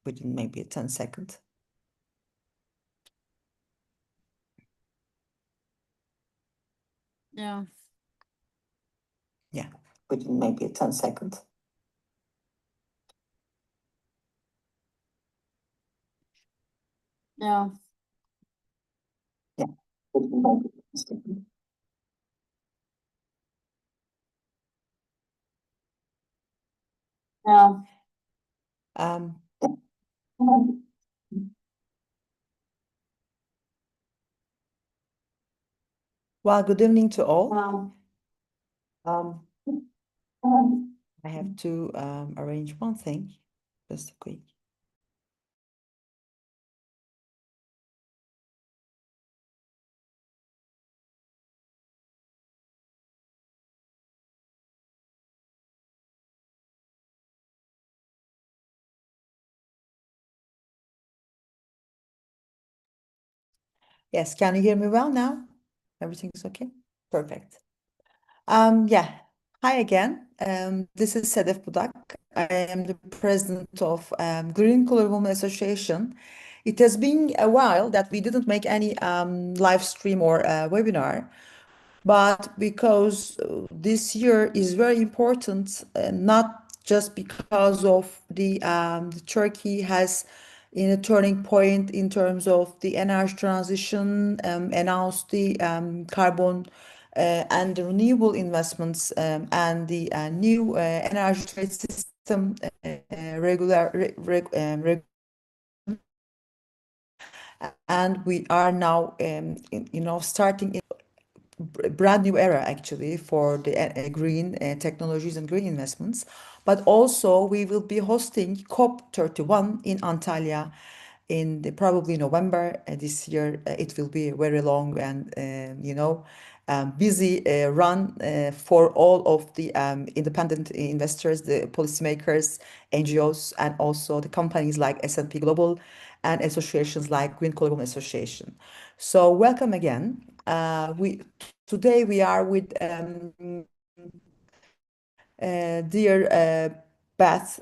within maybe 10 seconds. Yeah. Yeah, within maybe 10 seconds. Yeah. Yeah, within maybe 10 seconds. Yeah. Um, well, good evening to all. Wow. I have to arrange one thing, just a quick. Yes, can you hear me well now? Everything's okay? Perfect. Yeah. Hi again. This is Sedef Budak. I am the president of Green Color Women Association. It has been a while that we didn't make any live stream or webinar, but because this year is very important, not just because of the Turkey has in a turning point in terms of the energy transition, announced the carbon and the renewable investments and the new energy trade system and we are now starting a brand new era actually for the green technologies and green investments. But also we will be hosting COP31 in Antalya in probably November this year. It will be a very long and busy run for all of the independent investors, the policymakers, NGOs, and also the companies like S&P Global and associations like Green Color Women Association. So welcome again. Today we are with dear Beth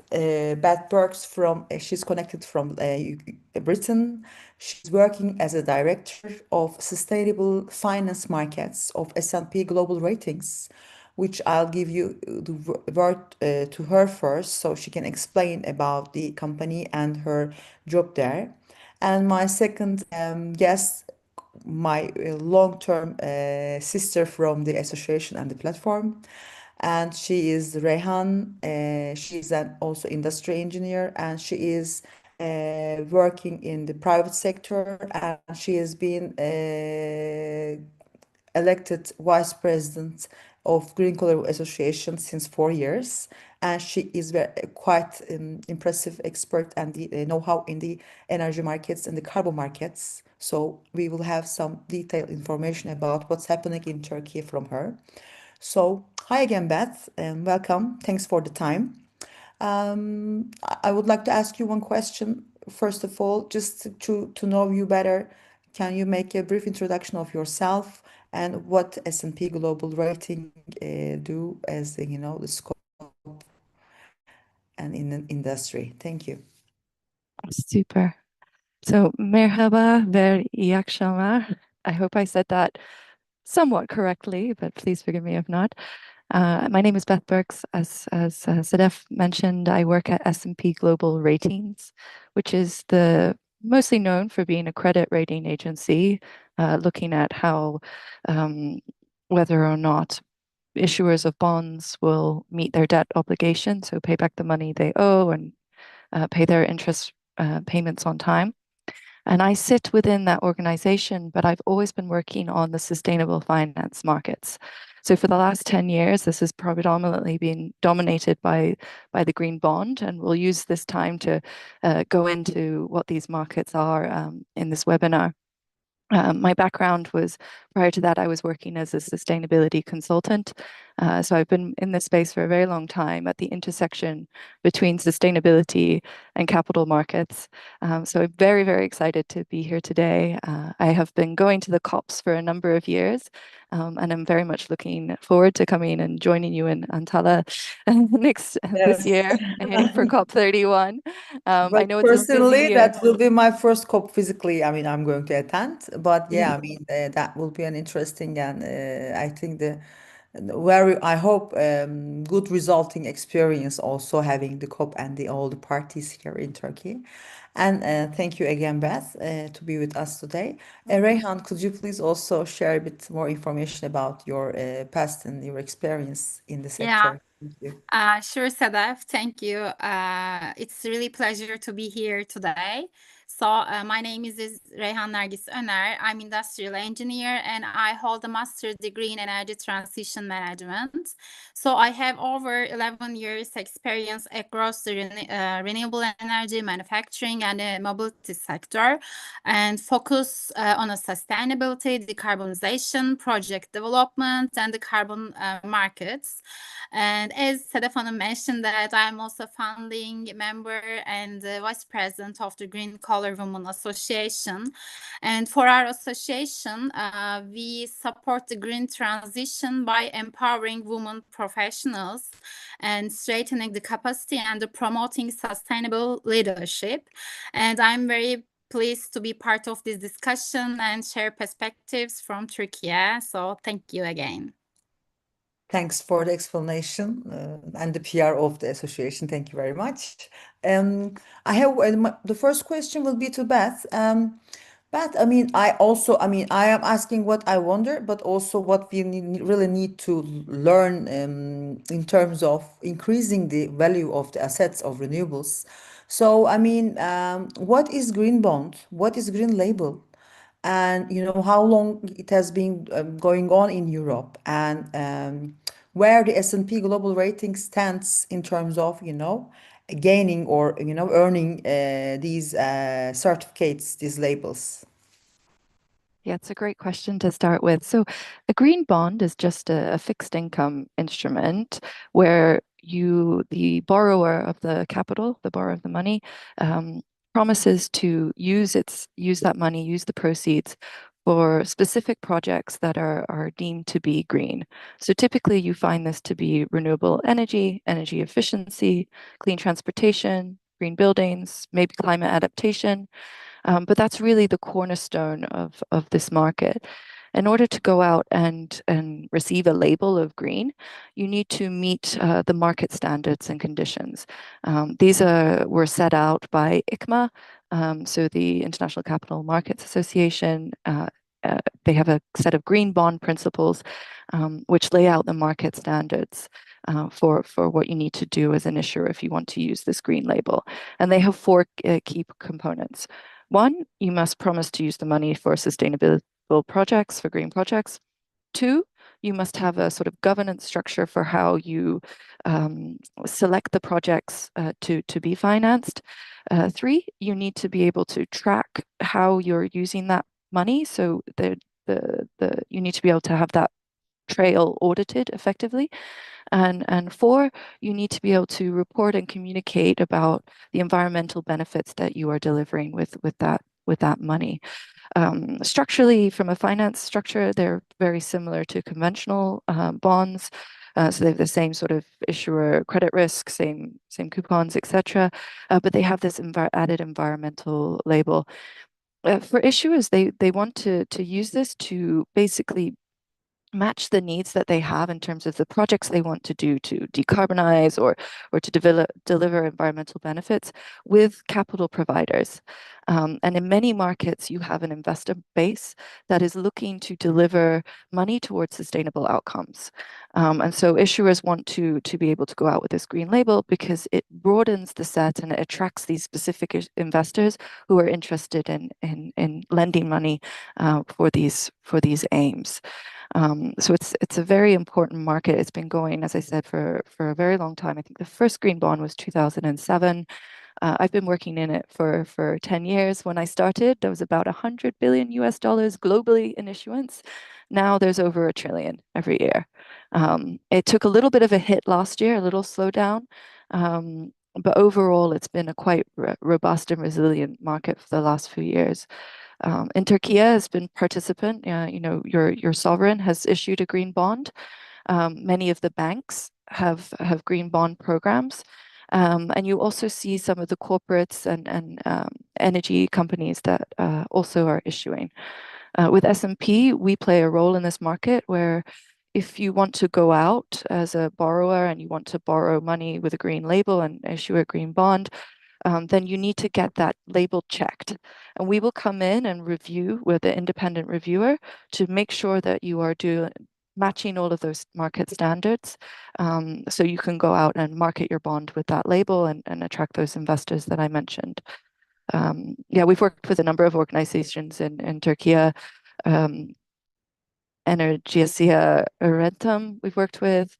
Burks from, she's connected from Britain. She's working as a director of sustainable finance markets of S&P Global Ratings, which I'll give you the word to her first so she can explain about the company and her job there. And my second guest, my long-term sister from the association and the platform, and she is Rehan. She's an also industry engineer, and she is working in the private sector, and she has been elected vice president of Green Color Association since 4 years, and she is quite impressive expert and the know-how in the energy markets and the carbon markets. So we will have some detailed information about what's happening in Turkey from her. So hi again, Beth, and welcome. Thanks for the time. I would like to ask you one question. First of all, just to know you better, can you make a brief introduction of yourself and what S&P Global Rating do as the scope and in the industry? Thank you. Super. So merhaba ve iyi akşamlar. I hope I said that somewhat correctly, but please forgive me if not. My name is Beth Burks. As Sedef mentioned, I work at S&P Global Ratings, which is mostly known for being a credit rating agency, looking at how whether or not issuers of bonds will meet their debt obligations, so pay back the money they owe and pay their interest payments on time. And I sit within that organization, but I've always been working on the sustainable finance markets. So for the last 10 years, this has predominantly been dominated by the green bond, and we'll use this time to go into what these markets are in this webinar. My background was, prior to that, I was working as a sustainability consultant So I've been in this space for a very long time at the intersection between sustainability and capital markets. So I'm very, very excited to be here today. I have been going to the COPs for a number of years, and I'm very much looking forward to coming and joining you in Antalya this year for COP31. I know it's a busy Personally, year. that will be my first COP physically. I mean, I'm going to attend, but yeah, I mean, that will be an interesting and I think the very, I hope, good resulting experience also having the COP and all the parties here in Turkey. And thank you again, Beth, to be with us today. Reyhan, could you please also share a bit more information about your past and your experience in the Yeah, sector? Thank you. sure, Sadaf. Thank you. It's really pleasure to be here today. So my name is Reyhan Nergis Öner. I'm industrial engineer and I hold a master's degree in energy transition management. So I have over 11 years experience across the renewable energy manufacturing and mobility sector and focus on a sustainability, decarbonization, project development and the carbon markets. And as Sedef mentioned that I'm also founding member and vice president of the Green Collar Women Association. And for our association, we support the green transition by empowering women professionals and strengthening the capacity and promoting sustainable leadership. And I'm very pleased to be part of this discussion and share perspectives from Turkey. So thank you again. Thanks for the explanation and the PR of the association. Thank you very much. I have the first question will be to Beth. Beth, I mean, I am asking what I wonder, but also what we really need to learn in terms of increasing the value of the assets of renewables. So, I mean, what is green bond? What is green label? And you know how long it has been going on in Europe, and where the S&P Global Rating stands in terms of gaining or earning these certificates, these labels. Yeah, it's a great question to start with. So a green bond is just a fixed income instrument where the borrower of the capital, the borrower of the money, promises to use that money, use the proceeds for specific projects that are deemed to be green. So typically you find this to be renewable energy, energy efficiency, clean transportation, green buildings, maybe climate adaptation. But that's really the cornerstone of this market. In order to go out and receive a label of green, you need to meet the market standards and conditions. These were set out by ICMA, so the International Capital Markets Association. They have a set of green bond principles which lay out the market standards for what you need to do as an issuer if you want to use this green label. And they have four key components. One, you must promise to use the money for sustainable projects, for green projects. Two, you must have a sort of governance structure for how you select the projects to be financed. Three, you need to be able to track how you're using that money. So you need to be able to have that trail audited effectively. And four, you need to be able to report and communicate about the environmental benefits that you are delivering with that money. Structurally, from a finance structure, they're very similar to conventional bonds. So they have the same sort of issuer credit risk, same coupons, etc. But they have this added environmental label. For issuers, they want to use this to basically match the needs that they have in terms of the projects they want to do to decarbonize or to deliver environmental benefits with capital providers. And in many markets, you have an investor base that is looking to deliver money towards sustainable outcomes. And so issuers want to be able to go out with this green label because it broadens the set and it attracts these specific investors who are interested in lending money for these aims. So it's a very important market. It's been going, as I said, for a very long time. I think the first green bond was 2007. I've been working in it for 10 years. When I started, there was about $100 billion globally in issuance. Now there's over $1 trillion every year. It took a little bit of a hit last year, a little slowdown, but overall it's been a quite robust and resilient market for the last few years. And Turkey has been participant. Your sovereign has issued a green bond. Many of the banks have green bond programs. And you also see some of the corporates and energy companies that also are issuing. With S&P, we play a role in this market where if you want to go out as a borrower and you want to borrow money with a green label and issue a green bond, then you need to get that label checked. And we will come in and review with the independent reviewer to make sure that you are matching all of those market standards. So you can go out and market your bond with that label and attract those investors that I mentioned. We've worked with a number of organizations in Turkey. Enerjisa Öğretim we've worked with,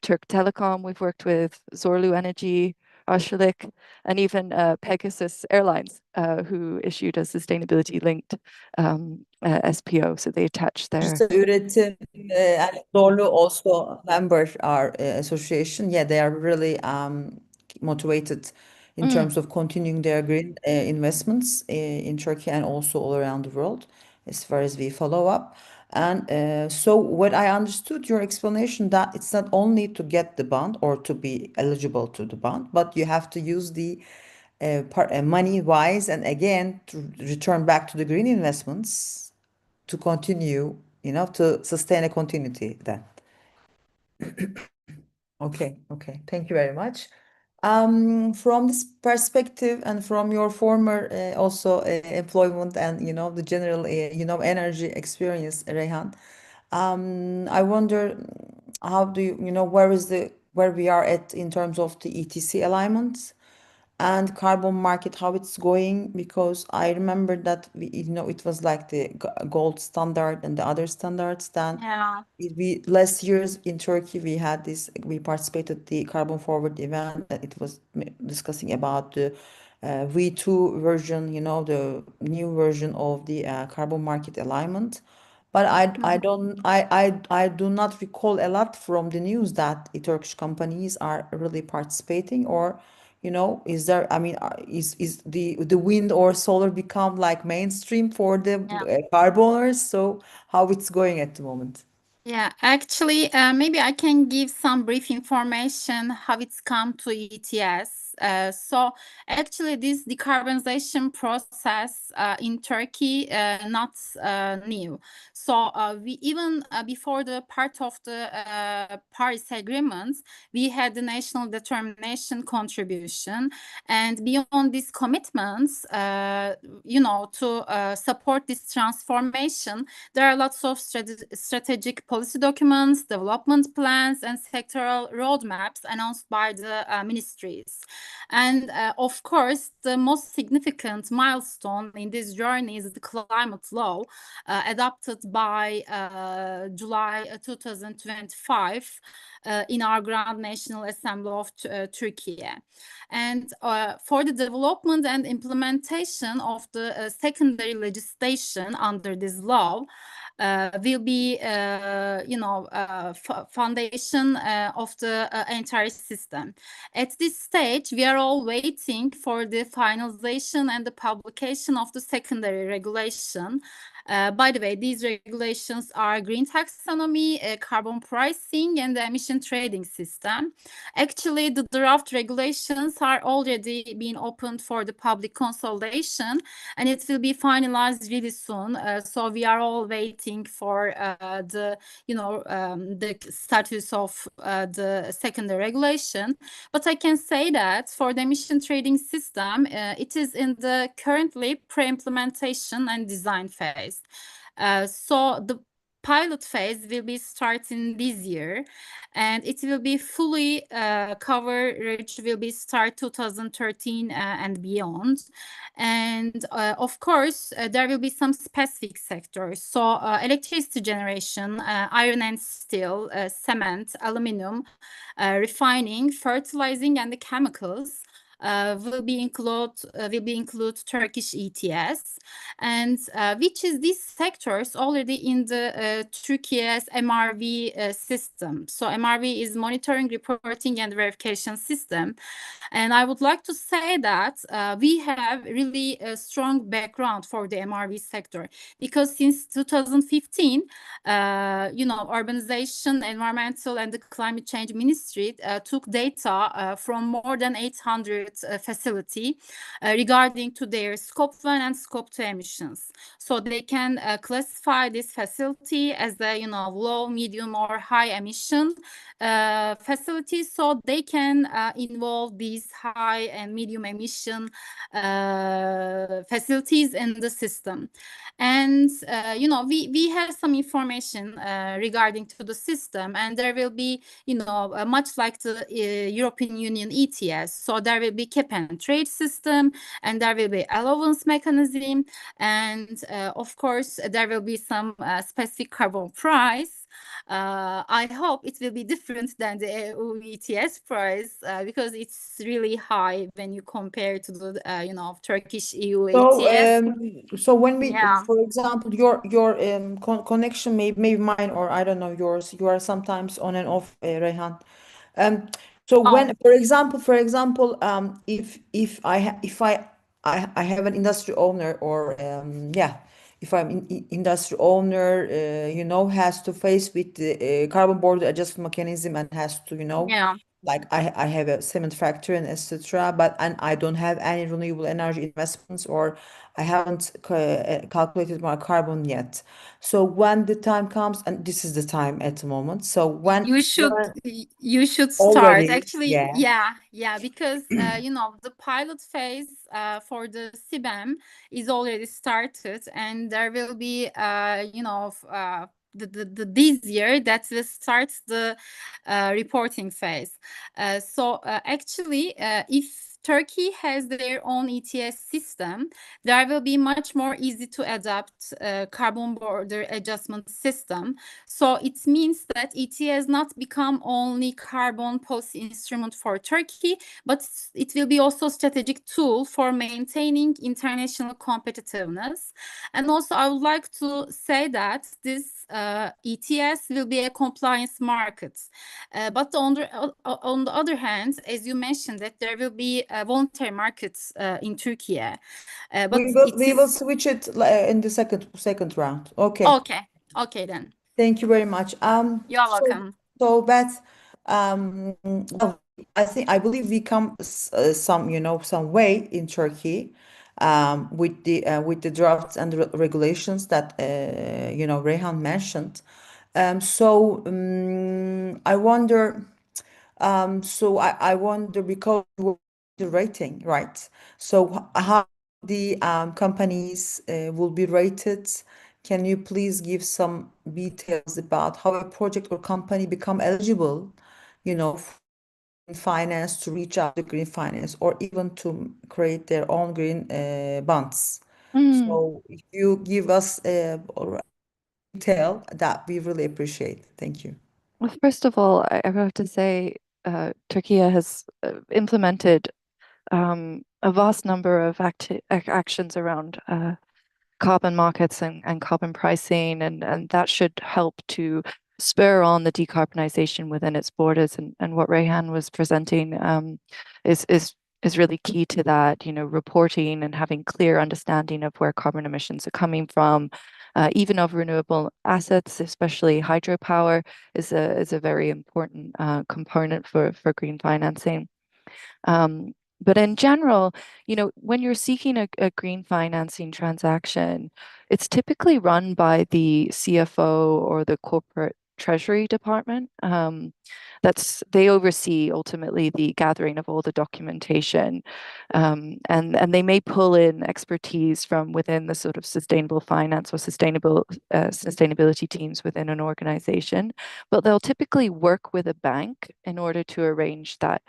Turk Telecom we've worked with, Zorlu Energy, Arçelik, and even Pegasus Airlines, who issued a sustainability-linked SPO, so they attached their... Üretim and Zorlu also member our association. Yeah, they are really motivated in terms of continuing their green investments in Turkey and also all around the world, as far as we follow up. And so what I understood your explanation that it's not only to get the bond or to be eligible to the bond, but you have to use the money wise and again to return back to the green investments to continue, to sustain a continuity then. Okay, thank you very much. From this perspective and from your former also employment and the general energy experience, Reyhan, I wonder how do you where we are at in terms of the ETC alignments and carbon market, how it's going, because I remember that it was like the gold standard and the other standards. Then Yeah. last years in Turkey we participated the carbon forward event, and it was discussing about the V2 version, the new version of the carbon market alignment. But I do not recall a lot from the news that the Turkish companies are really participating, or is there, I mean, is the wind or solar become like mainstream for the carboners? So how it's going at the moment? Yeah, actually, maybe I can give some brief information how it's come to ETS. So actually, this decarbonization process in Turkey not new. So we even before the part of the Paris Agreement, we had the national determination contribution, and beyond these commitments, to support this transformation, there are lots of strategic policy documents, development plans, and sectoral roadmaps announced by the ministries. And of course, the most significant milestone in this journey is the climate law adopted by July 2025 in our Grand National Assembly of Turkey. And for the development and implementation of the secondary legislation under this law, will be, foundation of the entire system. At this stage, we are all waiting for the finalization and the publication of the secondary regulation. By the way, these regulations are green taxonomy, carbon pricing, and the emission trading system. Actually, the draft regulations are already being opened for the public consultation, and it will be finalized really soon. So we are all waiting for the status of the secondary regulation. But I can say that for the emission trading system, it is in the currently pre-implementation and design phase. So the pilot phase will be starting this year, and it will be fully coverage will be start 2013 and beyond. And of course, there will be some specific sectors. So electricity generation, iron and steel, cement, aluminum, refining, fertilizing, and the chemicals. will be include Turkish ETS, and which is these sectors already in the Turkey's MRV system. So MRV is monitoring, reporting, and verification system. And I would like to say that we have really a strong background for the MRV sector, because since 2015, Urbanization, Environmental, and the Climate Change Ministry took data from more than 800 facility regarding to their Scope 1 and Scope 2 emissions. So they can classify this facility as a low, medium, or high emission facilities, so they can involve these high and medium emission facilities in the system. And we have some information regarding to the system, and there will be much like the European Union ETS. So there will be cap and trade system, and there will be allowance mechanism, and of course there will be some specific carbon price. I hope it will be different than the EU ETS price because it's really high when you compare to the Turkish EU ETS. So when we, Yeah. for example, your connection may mine, or I don't know yours. You are sometimes on and off, Reyhan. So when, for example, if I have an industry owner, or if I'm industry owner, has to face with the carbon border adjustment mechanism, and has to, Yeah. like I have a cement factory and etc. And I don't have any renewable energy investments, or I haven't calculated my carbon yet. So when the time comes, and this is the time at the moment. So when You should start already, actually. yeah. Yeah, because the pilot phase for the CBAM is already started, and there will be this year that will start the reporting phase. So actually, if Turkey has their own ETS system, there will be much more easy to adapt carbon border adjustment system. So it means that ETS not become only carbon policy instrument for Turkey, but it will be also strategic tool for maintaining international competitiveness. And also I would like to say that this ETS will be a compliance market. But on the other hand, as you mentioned, that there will be voluntary markets in Turkey. But We will switch it in the second round. Okay. Okay then. Thank you very much. You're welcome. So Beth, well, I believe we come some way in Turkey, with the drafts and the regulations that Reyhan mentioned. I wonder. I wonder, because the rating, right? So how the companies will be rated? Can you please give some details about how a project or company become eligible, for finance, to reach out to green finance, or even to create their own green bonds? So if you give us detail, that we really appreciate. Thank you. Well, first of all, I have to say, Turkey has implemented a vast number of actions around carbon markets and carbon pricing, and that should help to spur on the decarbonization within its borders. And what Reyhan was presenting is really key to that. Reporting and having clear understanding of where carbon emissions are coming from, even of renewable assets, especially hydropower, is a very important component for green financing. But in general, when you're seeking a green financing transaction, it's typically run by the CFO or the corporate treasury department. They oversee ultimately the gathering of all the documentation, and they may pull in expertise from within the sort of sustainable finance or sustainability teams within an organization, but they'll typically work with a bank in order to arrange that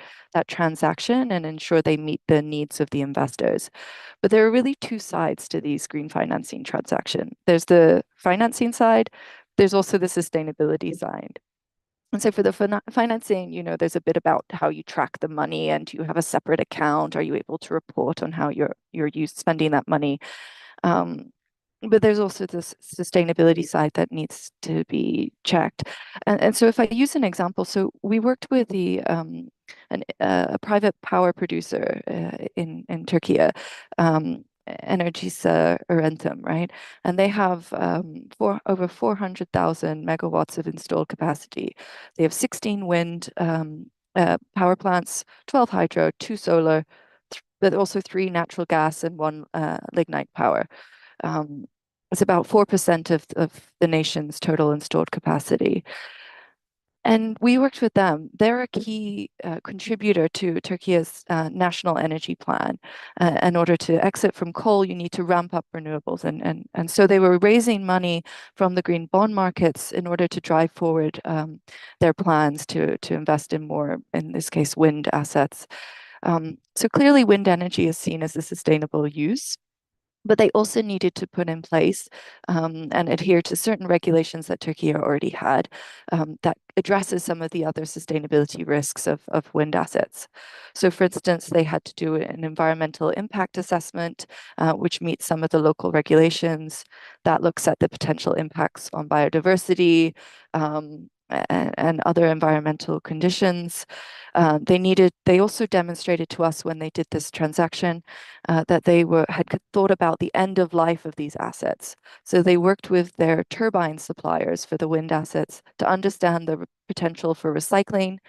transaction and ensure they meet the needs of the investors. But there are really two sides to these green financing transactions. There's the financing side, there's also the sustainability side. And so for the financing, you know, there's a bit about how you track the money, and you have a separate account. Are you able to report on how you're spending that money? But there's also this sustainability side that needs to be checked. And so if I use an example, so we worked with a private power producer in Turkey, Enerjisa Üretim, right? And they have over 400,000 megawatts of installed capacity. They have 16 wind power plants, 12 hydro, 2 solar, but also 3 natural gas and 1 lignite power. It's about 4% of the nation's total installed capacity. And we worked with them. They're a key contributor to Turkey's national energy plan. In order to exit from coal, you need to ramp up renewables. And so they were raising money from the green bond markets in order to drive forward their plans to invest in more, in this case, wind assets. So clearly wind energy is seen as a sustainable use, but they also needed to put in place and adhere to certain regulations that Turkey already had that addresses some of the other sustainability risks of wind assets. So for instance, they had to do an environmental impact assessment, which meets some of the local regulations, that looks at the potential impacts on biodiversity, and other environmental conditions. They also demonstrated to us when they did this transaction that they had thought about the end of life of these assets. So they worked with their turbine suppliers for the wind assets to understand the potential for recycling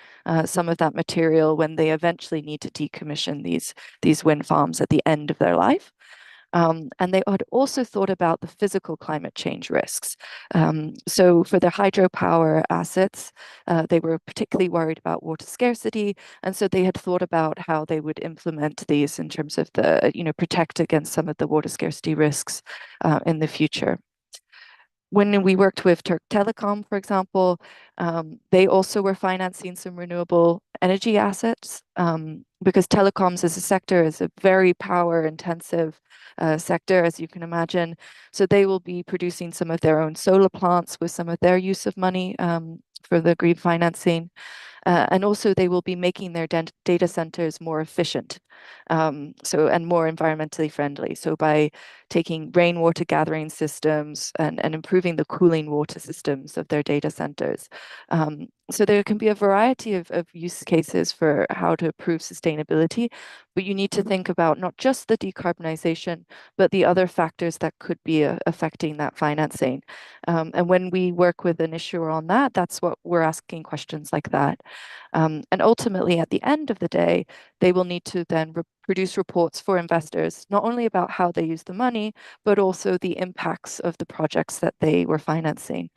some of that material when they eventually need to decommission these wind farms at the end of their life. And they had also thought about the physical climate change risks. So for their hydropower assets, they were particularly worried about water scarcity. And so they had thought about how they would implement these in terms of protect against some of the water scarcity risks in the future. When we worked with Turk Telecom, for example, they also were financing some renewable energy assets because telecoms as a sector is a very power intensive sector, as you can imagine. So they will be producing some of their own solar plants with some of their use of money for the green financing. And also they will be making their data centers more efficient and more environmentally friendly. So by taking rainwater gathering systems and improving the cooling water systems of their data centers. So there can be a variety of use cases for how to improve sustainability, but you need to think about not just the decarbonization, but the other factors that could be affecting that financing. And when we work with an issuer on that, that's what we're asking questions like that. And ultimately, at the end of the day, they will need to then produce reports for investors, not only about how they use the money, but also the impacts of the projects that they were financing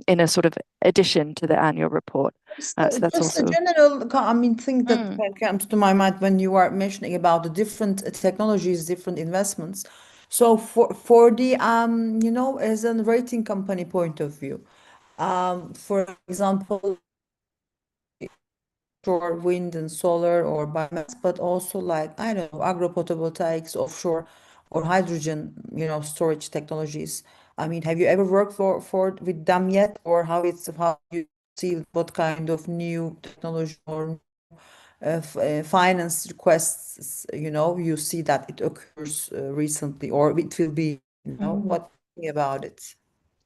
in a sort of addition to the annual report. So that's Just also a general, thing that Mm. comes to my mind when you are mentioning about the different technologies, different investments. So for the as a rating company point of view, for example, offshore wind and solar or biomass, but also like, I don't know, agro-photovoltaics, offshore or hydrogen, storage technologies. I mean, have you ever worked for with them yet, or how you see what kind of new technology or finance requests, you see that it occurs recently, or it will be, what do you think about it?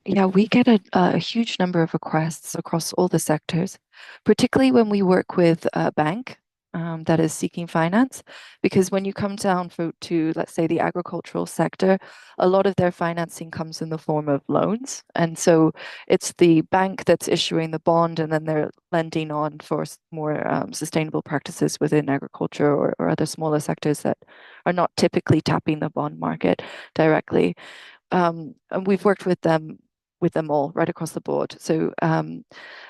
Yeah, we get a huge number of requests across all the sectors, particularly when we work with a bank that is seeking finance. Because when you come down to, let's say, the agricultural sector, a lot of their financing comes in the form of loans. And so it's the bank that's issuing the bond, and then they're lending on for more sustainable practices within agriculture or other smaller sectors that are not typically tapping the bond market directly. And we've worked with them all right across the board. So, and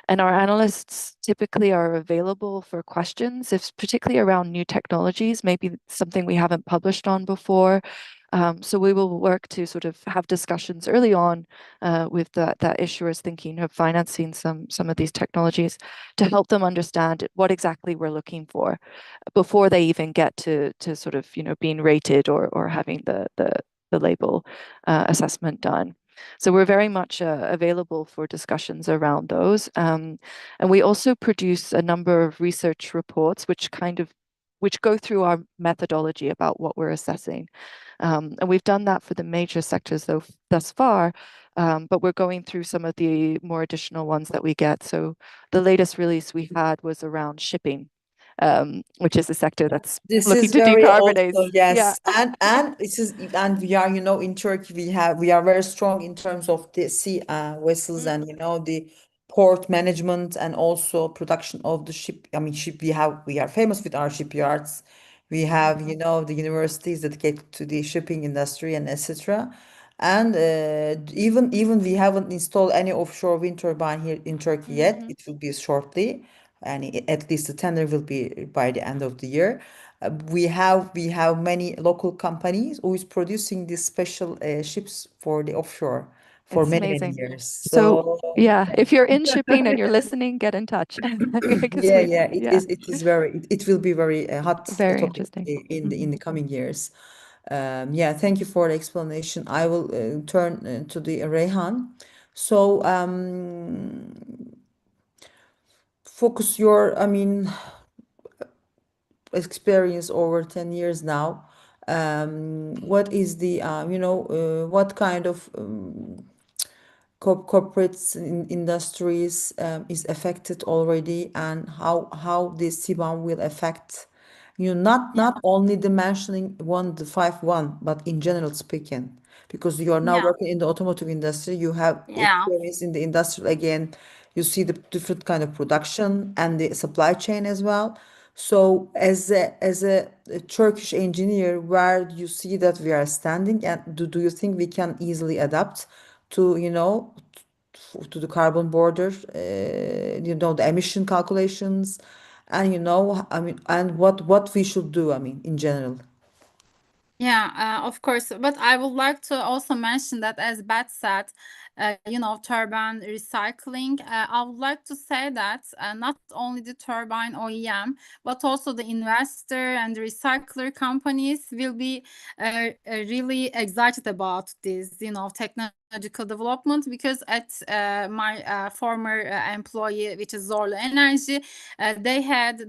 our analysts typically are available for questions, if particularly around new technologies, maybe something we haven't published on before. So we will work to sort of have discussions early on with that issuers thinking of financing some of these technologies to help them understand what exactly we're looking for before they even get to sort of being rated or having the label assessment done. So we're very much available for discussions around those. And we also produce a number of research reports which go through our methodology about what we're assessing. And we've done that for the major sectors thus far, but we're going through some of the more additional ones that we get. So the latest release we had was around shipping, which is a sector that's This looking is to very decarbonize. also, Yeah. yes, and this is, and we are, you know, in Turkey we are very strong in terms of the sea vessels and, you know, the port management and also production of the ship. I mean, we are famous with our shipyards. We have, you know, the universities dedicated to the shipping industry and etc. And even we haven't installed any offshore wind turbine here in Turkey yet. It will be shortly, and at least the tender will be by the end of the year. We have many local companies who is producing these special ships for the offshore for It's many amazing. years. So yeah, if you're in shipping and you're listening, get in touch. Because yeah, it is very, it will be very hot Very topic interesting. in the coming years. Yeah, thank you for the explanation. I will turn to the Reyhan. So focus your, I mean, experience over 10 years now. What is the, what kind of corporates in industries is affected already, and how this CBAM will affect, not only the mentioning the 5.1, but in general speaking, because you are now Yeah. working in the automotive industry, you have Yeah. experience in the industrial again, you see the different kind of production and the supply chain as well. So as a Turkish engineer, where do you see that we are standing, and do you think we can easily adapt to, to the carbon border, the emission calculations, and, I mean, and what we should do, I mean, in general. Yeah, of course. But I would like to also mention that, as Bat said, turbine recycling. I would like to say that not only the turbine OEM, but also the investor and the recycler companies will be really excited about this, technological development, because at my former employee, which is Zorlu Energy, they have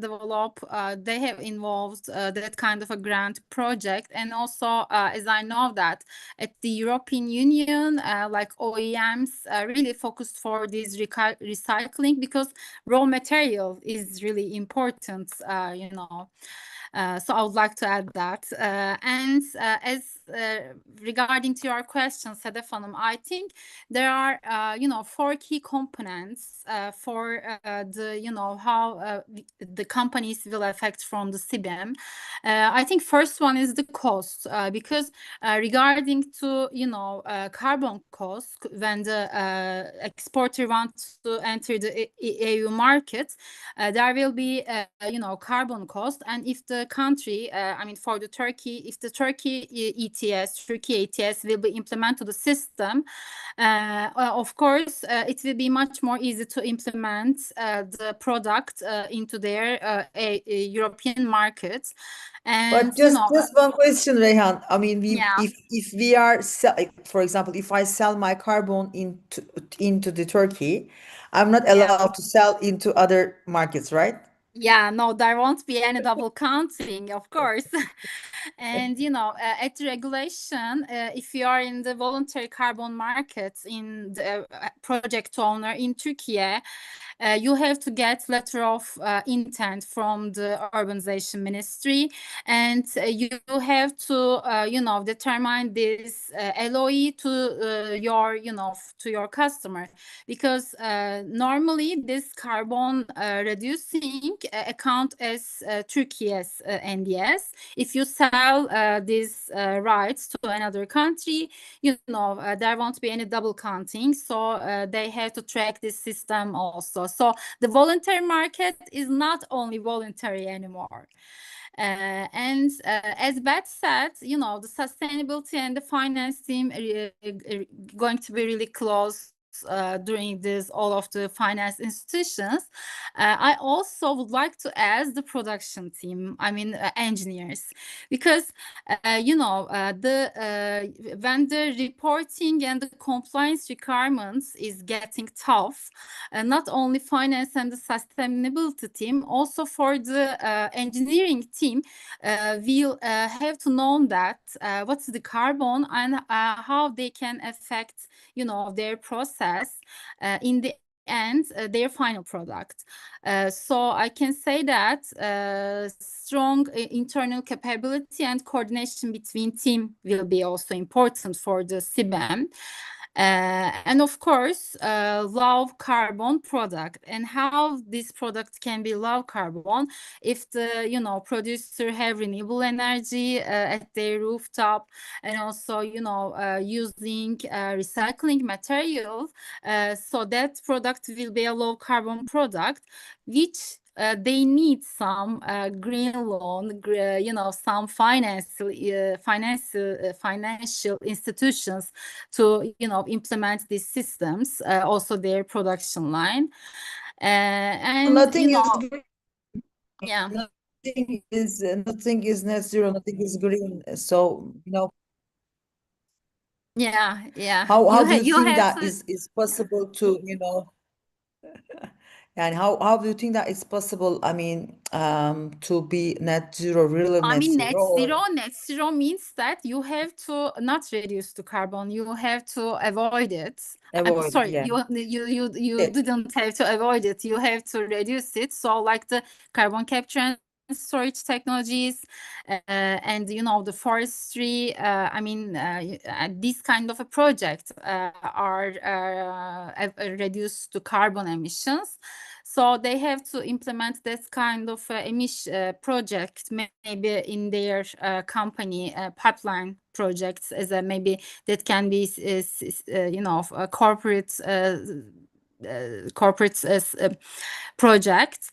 involved that kind of a grant project. And also, as I know that at the European Union, like OEMs really focused for this recycling, because raw material is really important, so I would like to add that. And as regarding to your question, Sedef Hanım, I think there are, 4 key components for how the companies will affect from the CBAM. I think first one is the cost, because regarding to, carbon cost, when the exporter wants to enter the EU market, there will be, carbon cost. And if the country, for the Turkey, if the Turkey ETS will be implemented to the system, of course, it will be much more easy to implement the product into their European markents. And But just one question, Reyhan. I mean, Yeah. if we are for example, if I sell my carbon into the Turkey, I'm not allowed to sell into other markets, right? Yeah, no, there won't be any double counting, of course. And at the regulation, if you are in the voluntary carbon market, in the project owner in Turkey, you have to get letter of intent from the urbanization ministry, and you have to determine this LOE to your customer, because normally this carbon reducing account as Turkey's NDS. If you sell these rights to another country, there won't be any double counting, so they have to track this system also. So the voluntary market is not only voluntary anymore. And as Beth said, the sustainability and the finance team are going to be really close during this all of the finance institutions, I also would like to ask the production team, I mean engineers, because when the reporting and the compliance requirements is getting tough, not only finance and the sustainability team, also for the engineering team, will have to know that what's the carbon and how they can affect their process in the end, their final product. So I can say that strong internal capability and coordination between team will be also important for the CBAM. And of course, low carbon product, and how this product can be low carbon if the producer have renewable energy at their rooftop, and also using recycling material, so that product will be a low carbon product, which they need some green loan, some financial institutions to implement these systems, also their production line. And Nothing is green. yeah. Nothing is net zero, nothing is green. So, Yeah. how do you You think have that to. is possible to, and how do you think that it's possible, I mean, to be net zero, really I net mean, zero, net zero means that you have to not reduce the carbon, you have to avoid it. I'm avoid, sorry, yeah. you didn't have to avoid it, you have to reduce it. So like the carbon capture and storage technologies, and the forestry, I mean, this kind of a project are reduce the carbon emissions. So they have to implement this kind of emission project, maybe in their company pipeline projects, as a maybe that can be corporate projects.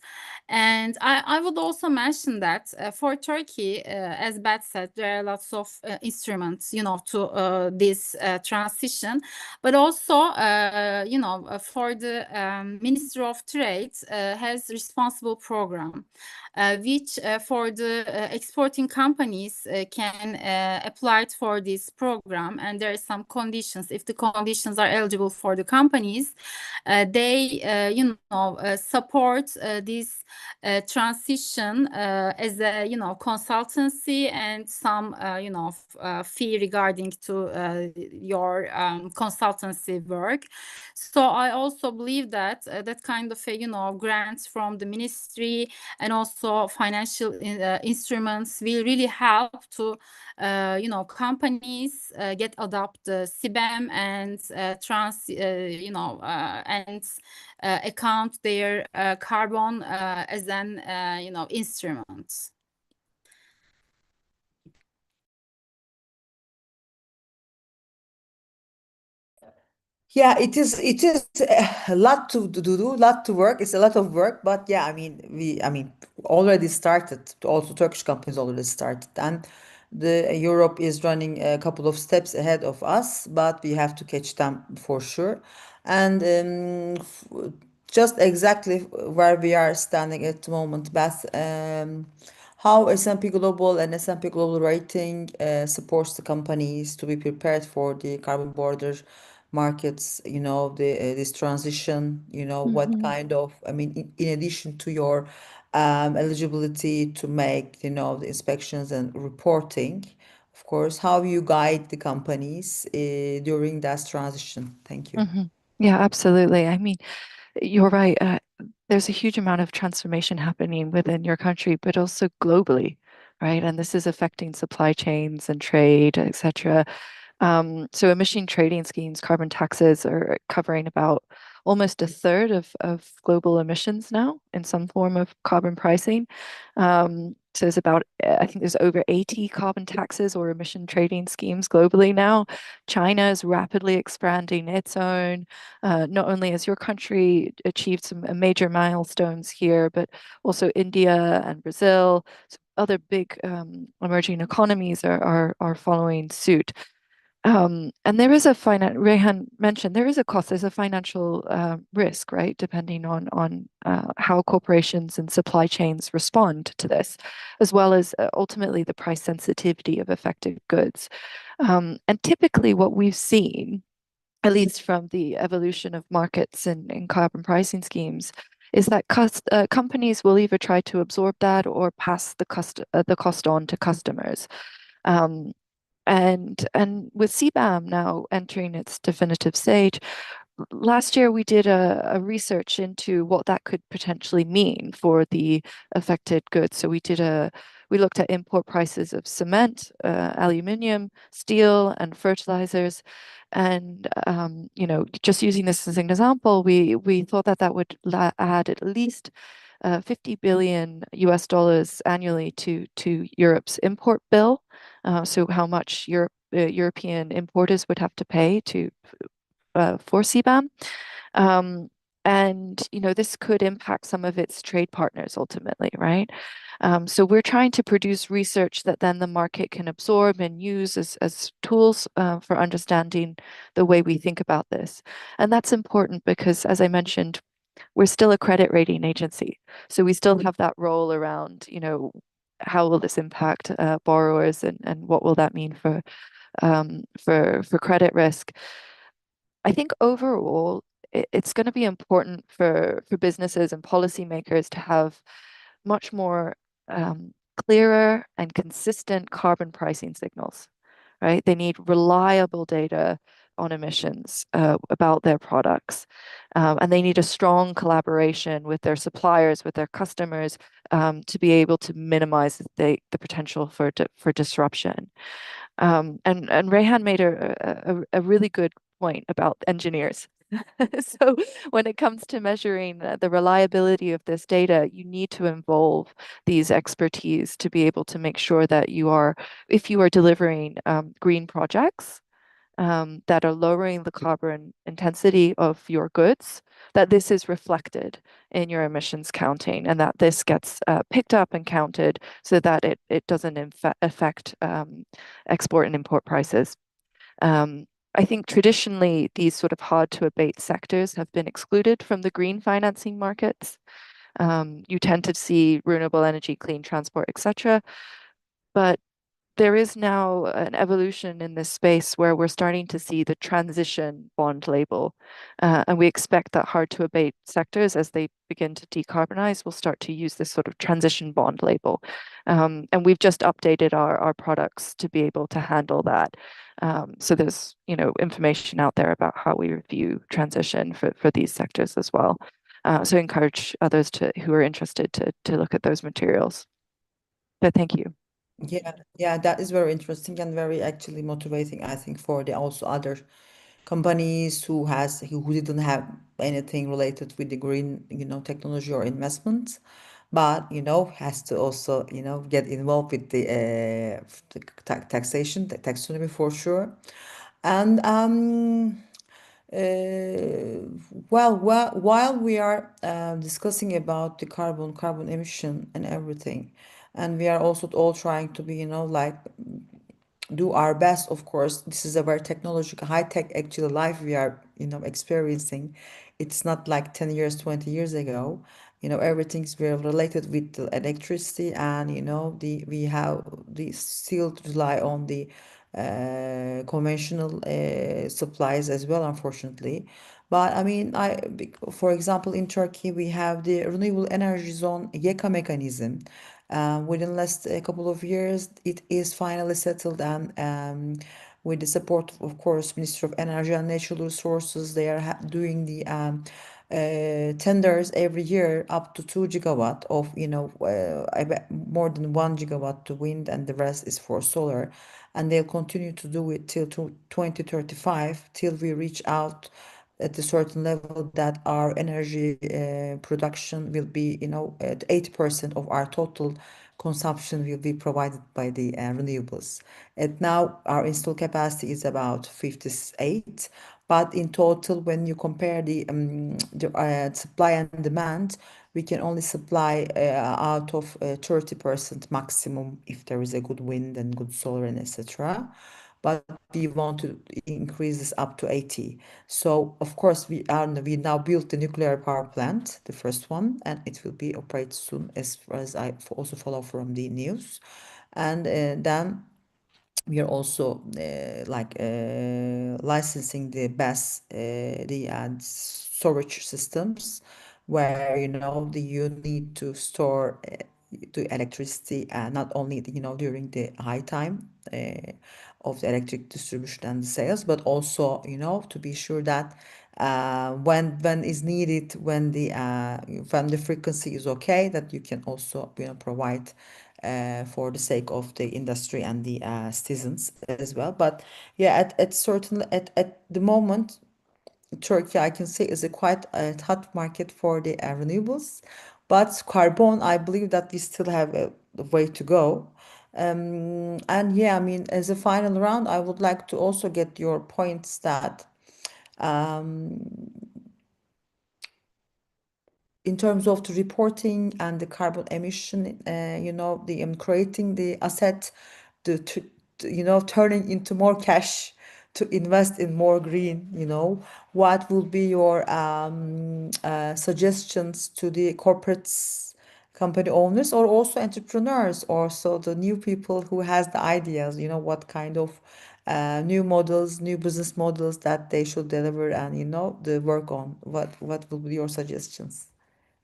And I would also mention that for Turkey, as Bat said, there are lots of instruments, to this transition. But also, for the Ministry of Trade has responsible program, which for the exporting companies can apply for this program. And there are some conditions. If the conditions are eligible for the companies, they support this transition as a consultancy, and some fee regarding to your consultancy work. So I also believe that that kind of grants from the ministry and also financial instruments will really help to companies get adopt the CBAM and and account their carbon as an instrument. Yeah, it is a lot to do, lot to work. It's a lot of work, but yeah, I mean already started. Also Turkish companies already started, and the Europe is running a couple of steps ahead of us, but we have to catch them for sure. And just exactly where we are standing at the moment, Beth, how S&P Global and S&P Global Rating supports the companies to be prepared for the carbon border markets, this transition, what kind of, I mean, in addition to your eligibility to make, the inspections and reporting, of course, how you guide the companies during that transition. Thank you. Yeah, absolutely. I mean, you're right. There's a huge amount of transformation happening within your country, but also globally, right? And this is affecting supply chains and trade, etc. So emission trading schemes, carbon taxes are covering about almost a third of global emissions now in some form of carbon pricing. So there's about, I think there's over 80 carbon taxes or emission trading schemes globally now. China is rapidly expanding its own. Not only has your country achieved some major milestones here, but also India and Brazil. So other big emerging economies are following suit. And there is a Rehan mentioned there is a cost, there's a financial risk, right? Depending on how corporations and supply chains respond to this, as well as ultimately the price sensitivity of affected goods. And typically what we've seen, at least from the evolution of markets and carbon pricing schemes, is that companies will either try to absorb that or pass the cost on to customers. And with CBAM now entering its definitive stage, last year we did a research into what that could potentially mean for the affected goods. So we looked at import prices of cement, aluminium, steel, and fertilizers. And just using this as an example, we thought that would add at least $50 billion US annually to Europe's import bill. So how much European importers would have to pay for CBAM. And this could impact some of its trade partners ultimately, right? So we're trying to produce research that then the market can absorb and use as tools for understanding the way we think about this. And that's important because, as I mentioned, we're still a credit rating agency. So we still have that role around, how will this impact borrowers and what will that mean for credit risk. I think overall, it's going to be important for businesses and policymakers to have much more clearer and consistent carbon pricing signals, right? They need reliable data on emissions about their products. And they need a strong collaboration with their suppliers, with their customers, to be able to minimize the potential for disruption. And Rehan made a really good point about engineers. So when it comes to measuring the reliability of this data, you need to involve these expertise to be able to make sure that if you are delivering green projects that are lowering the carbon intensity of your goods, that this is reflected in your emissions counting and that this gets picked up and counted so that it doesn't affect export and import prices. I think traditionally these sort of hard to abate sectors have been excluded from the green financing markets. You tend to see renewable energy, clean transport, etc. But there is now an evolution in this space where we're starting to see the transition bond label. And we expect that hard to abate sectors, as they begin to decarbonize, will start to use this sort of transition bond label. And we've just updated our products to be able to handle that. So there's information out there about how we review transition for these sectors as well. So I encourage others who are interested to look at those materials. But thank you. Yeah, that is very interesting and very actually motivating, I think, for the also other companies who didn't have anything related with the green, technology or investment, but has to also get involved with the taxation, the taxonomy for sure. And while we are discussing about the carbon emission and everything, and we are also all trying to be, like do our best. Of course, this is a very technological, high tech actually life we are, experiencing. It's not like 10 years, 20 years ago. Everything's very related with the electricity, and we still rely on the conventional supplies as well, unfortunately. But I mean, for example, in Turkey, we have the renewable energy zone YEKA mechanism. Within last couple of years, it is finally settled, and with the support, of course, Ministry of Energy and Natural Resources, they are doing the tenders every year up to 2 gigawatt of, more than 1 gigawatt to wind, and the rest is for solar. And they'll continue to do it till 2035, till we reach out at a certain level that our energy production will be, at 80% of our total consumption will be provided by the renewables. And now our installed capacity is about 58, but in total, when you compare the supply and demand, we can only supply out of 30% maximum if there is a good wind and good solar and etc. but we want to increase this up to 80. So of course we now built the nuclear power plant, the first one, and it will be operated soon, as far as I also follow from the news. And then we are also licensing the BESS, the storage systems, where you need to store the electricity, not only during the high time of the electric distribution and sales, but also to be sure that when is needed, when the frequency is okay, that you can also provide for the sake of the industry and the citizens as well. But yeah, at the moment, Turkey, I can say, is a quite hot market for the renewables, but carbon, I believe that we still have a way to go. And yeah, I mean, as a final round, I would like to also get your points that in terms of the reporting and the carbon emission, creating the asset, turning into more cash to invest in more green, what will be your suggestions to the corporates, company owners, or also entrepreneurs, or so the new people who has the ideas, what kind of new models, new business models that they should deliver and, the work on. What will be your suggestions?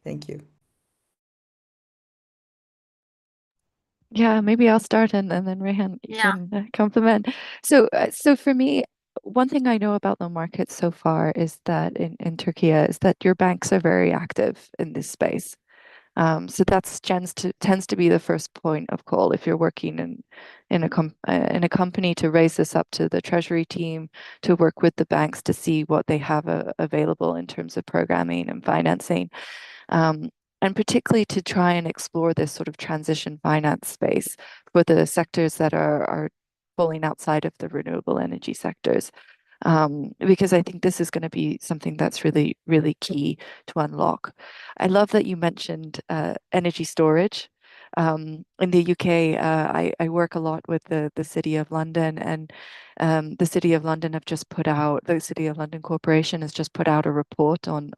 Thank you. Yeah, maybe I'll start and then Rehan, you Yeah. can complement. So for me, one thing I know about the market so far is that in Turkey is that your banks are very active in this space. So that's tends to be the first point of call if you're working in a company, to raise this up to the treasury team, to work with the banks to see what they have available in terms of programming and financing. And particularly to try and explore this sort of transition finance space for the sectors that are falling outside of the renewable energy sectors. Because I think this is going to be something that's really, really key to unlock. I love that you mentioned energy storage. In the UK, I work a lot with the City of London, and the City of London the City of London Corporation has just put out a report on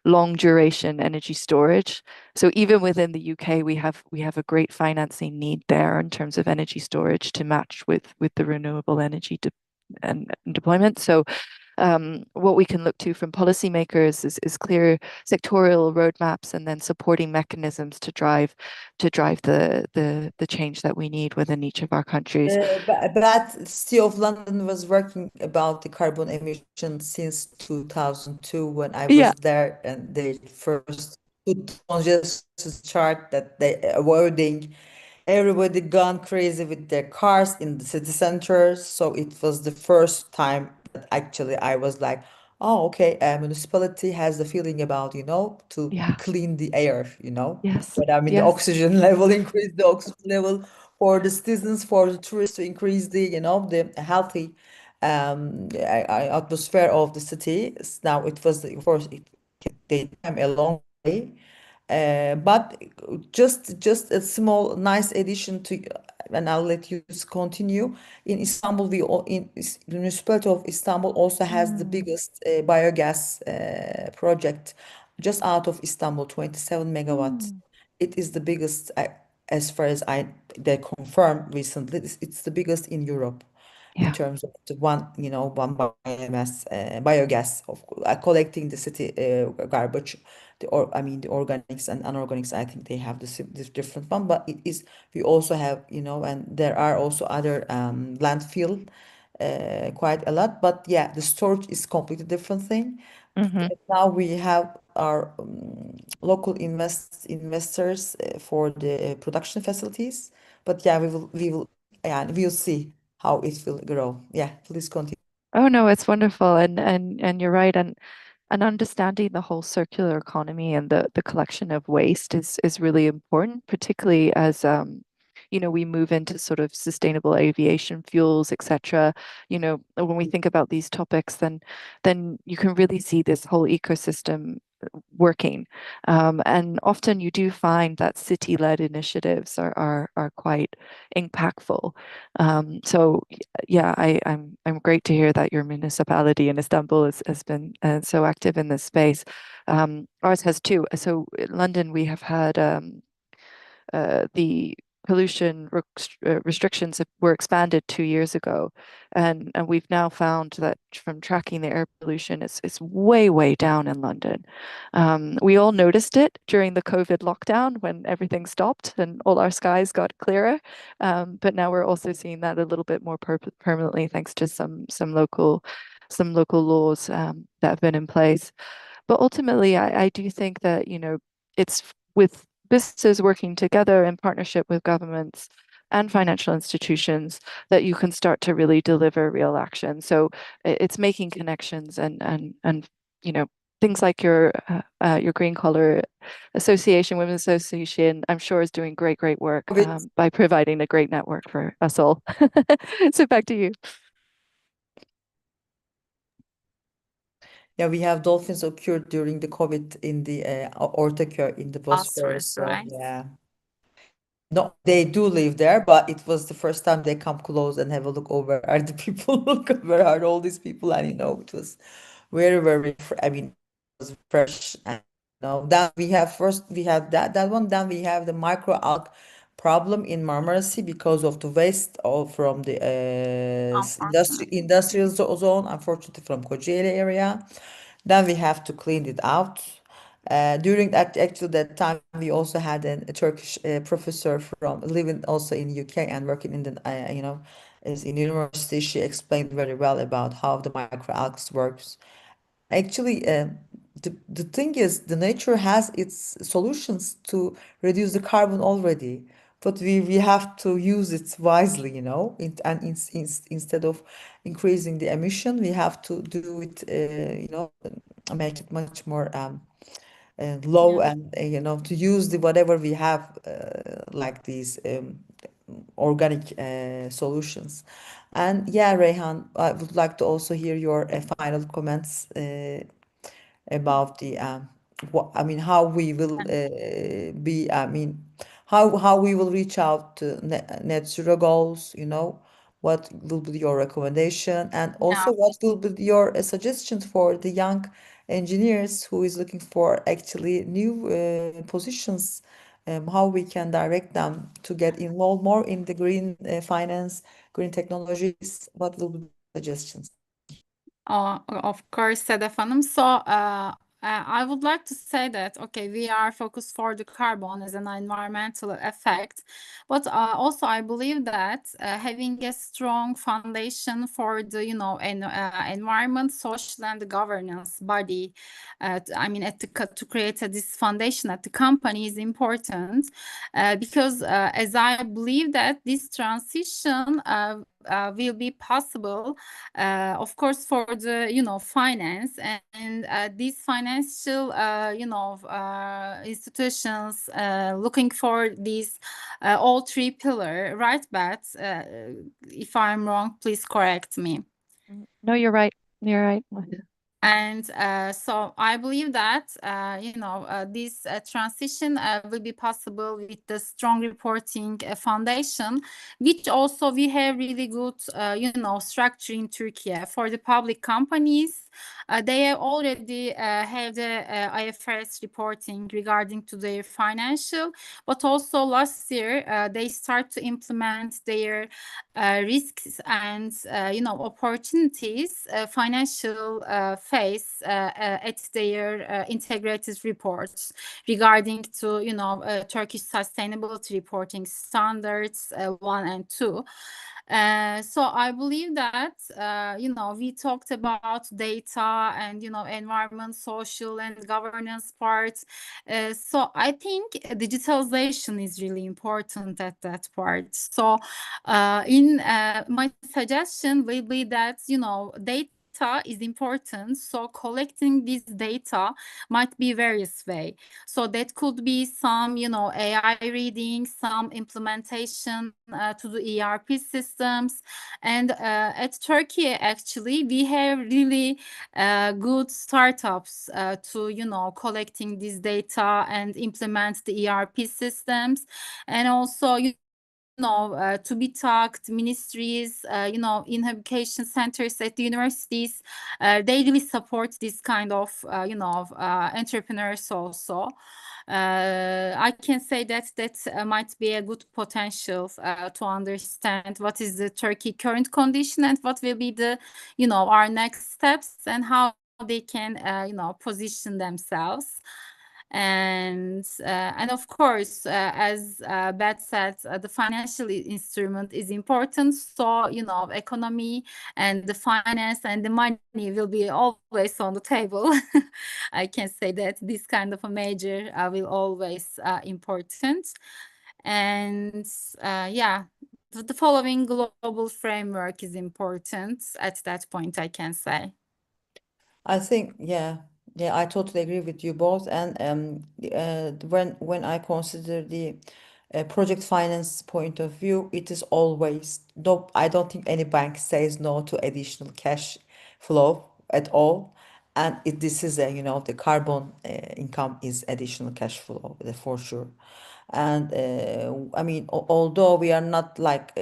long duration energy storage. So even within the UK, we have a great financing need there in terms of energy storage to match with the renewable energy and deployment. So what we can look to from policymakers is clear sectorial roadmaps, and then supporting mechanisms to drive the change that we need within each of our countries. But City of London was working about the carbon emissions since 2002 when I Yeah, was there, and they first put on just a chart that they avoiding everybody gone crazy with their cars in the city centers. So it was the first time that actually I was like, oh, okay, municipality has the feeling about, to yeah, clean the air, yes, But I mean, the yes, oxygen level, increase the oxygen level for the citizens, for the tourists, to increase the, the healthy atmosphere of the city. Now it was, of course, they came a long way. But just a small nice addition to, and I'll let you continue. In Istanbul, the municipality of Istanbul also has the biggest biogas project just out of Istanbul, 27 megawatts. mm, It is the biggest, as far as they confirmed recently. It's the biggest in Europe in yeah, terms of the one biogas of collecting the city garbage, the organics and unorganics. I think they have this different one, but it is, we also have, and there are also other landfill quite a lot. But yeah, the storage is completely different thing. hmm Now we have our local investors for the production facilities. But yeah, yeah, we'll see how it will grow. Yeah, please continue. Oh no, it's wonderful, and you're right, and understanding the whole circular economy and the collection of waste is really important, particularly as we move into sort of sustainable aviation fuels, etc. When we think about these topics, then you can really see this whole ecosystem working. And often you do find that city-led initiatives are quite impactful. So yeah, I'm great to hear that your municipality in Istanbul has been so active in this space. Ours has too. So in London, we have had the pollution restrictions were expanded 2 years ago, and we've now found that from tracking the air pollution, it's way down in London. We all noticed it during the COVID lockdown when everything stopped and all our skies got clearer, but now we're also seeing that a little bit more permanently thanks to some local laws that have been in place. But ultimately, I do think that, it's with businesses working together in partnership with governments and financial institutions that you can start to really deliver real action. So it's making connections and things like your Green Collar Association, Women's Association, I'm sure is doing great work by providing a great network for us all. So back to you. Yeah, we have dolphins occurred during the COVID in the Ortaköy in the Bosphorus. So right? yeah. No, they do live there, but it was the first time they come close and have a look over at the people. Look, where are all these people? And it was very, I mean, it was fresh. And then we have that one. Then we have the microalgae problem in Marmara Sea because of the waste all from the industrial zone, unfortunately from Kocaeli area. Then we have to clean it out. During that time, we also had a Turkish professor from living also in UK and working in the is in university. She explained very well about how the microalgae works. Actually, the thing is, the nature has its solutions to reduce the carbon already, but we have to use it wisely, instead of increasing the emission, we have to do it, make it much more low and to use the whatever we have like these organic solutions. And yeah, Reyhan, I would like to also hear your final comments about the how we will be how we will reach out to net zero goals, what will be your recommendation, and also what will be your suggestions for the young engineers who is looking for actually new positions, how we can direct them to get involved more in the green finance, green technologies, what will be suggestions? Of course, Sedef Hanım. So I would like to say that, okay, we are focused for the carbon as an environmental effect, but also I believe that having a strong foundation for the, environment, social and the governance body, to create this foundation at the company is important because as I believe that this transition will be possible, of course, for the finance and these financial institutions looking for these all three pillar, right? But if I'm wrong, please correct me. No, you're right. You're right. And so I believe that this transition will be possible with the strong reporting foundation, which also we have really good structure in Turkey for the public companies. They already have the IFRS reporting regarding to their financial, but also last year they start to implement their risks and opportunities financial phase at their integrated reports regarding to Turkish sustainability reporting standards 1 and 2. So I believe that we talked about data and environment, social and governance parts. So I think digitalization is really important at that part. So in my suggestion will be that data data is important. So collecting this data might be various way. So that could be some, AI reading, some implementation to the ERP systems. And at Turkey, actually, we have really good startups to, collecting this data and implement the ERP systems. And also, to be talked, ministries, in education centers at the universities, they really support this kind of, entrepreneurs also. I can say that might be a good potential to understand what is the Turkey current condition and what will be the, our next steps and how they can, position themselves. And of course, as Beth said, the financial instrument is important. So, economy and the finance and the money will be always on the table. I can say that this kind of a major will always important. And yeah, the following global framework is important at that point, I can say. I think, yeah, I totally agree with you both. And when I consider the project finance point of view, it is always no. I don't think any bank says no to additional cash flow at all. And this is the carbon income is additional cash flow for sure. And I mean, although we are not like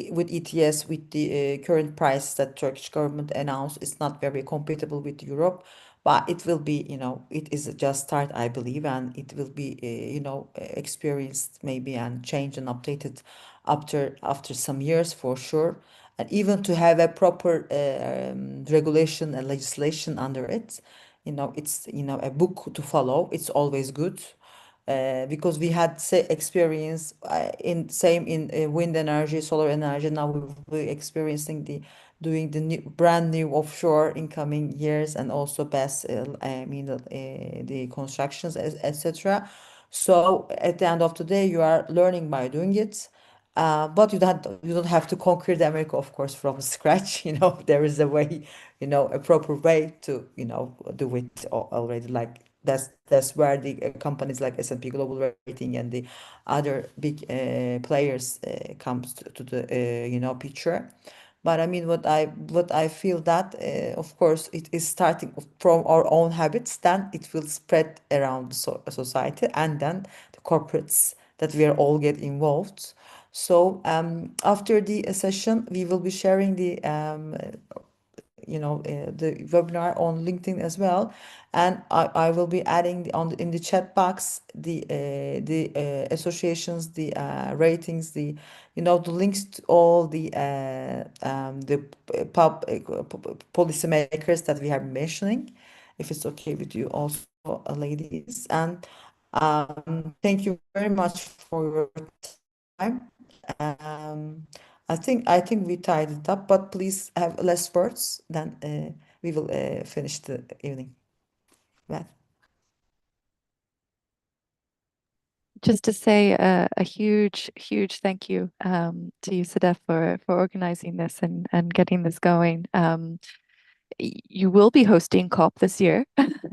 with ETS, with the current price that Turkish government announced, it's not very compatible with Europe, but it will be, it is just start, I believe, and it will be, experienced maybe and changed and updated after some years for sure. And even to have a proper regulation and legislation under it, it's a book to follow. It's always good because we had experience in wind energy, solar energy. Now we will be experiencing doing the brand new offshore in coming years, and also best I mean the constructions, etc. So at the end of the day, you are learning by doing it. But you don't have to conquer the America, of course, from scratch. There is a way, a proper way to do it already. Like that's where the companies like S&P Global Rating and the other big players comes to the picture. But I mean, what I feel that of course it is starting from our own habits, then it will spread around the society, and then the corporates that we are all get involved. So after the session, we will be sharing the webinar on LinkedIn as well, and I will be adding in the chat box the associations, the ratings, the links to all the policymakers that we have been mentioning, if it's okay with you also, ladies. And thank you very much for your time. I think we tied it up, but please have less words, then we will finish the evening. Beth? Just to say a huge, huge thank you to you, Sedef, for organizing this and getting this going. You will be hosting COP this year,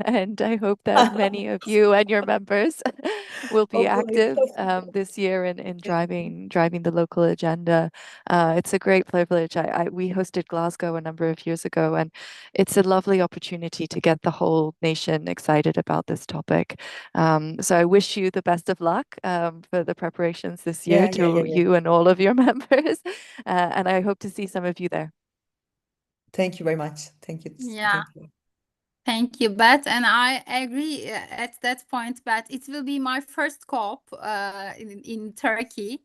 and I hope that many of you and your members will be active this year in driving the local agenda. It's a great privilege. We hosted Glasgow a number of years ago, and it's a lovely opportunity to get the whole nation excited about this topic. So I wish you the best of luck for the preparations this year to you and all of your members, and I hope to see some of you there. Thank you very much. Thank you. Yeah. Thank you. Thank you, Beth, and I agree at that point, Beth. It will be my first COP in Turkey,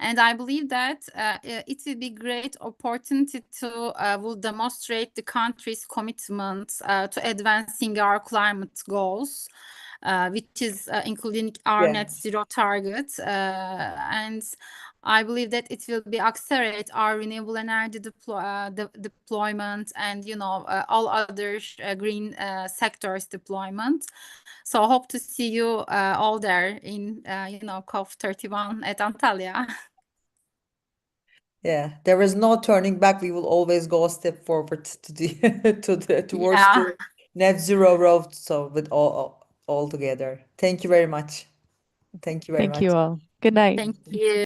and I believe that it will be great opportunity to will demonstrate the country's commitment to advancing our climate goals, which is including our net zero target, and I believe that it will be accelerate our renewable energy deployment and all other green sectors deployment. So hope to see you all there in COP31 at Antalya. Yeah, there is no turning back. We will always go a step forward to the towards Yeah. the net zero road. So with all together. Thank you very much. Thank you very Thank you much. all. Good night. Thank you.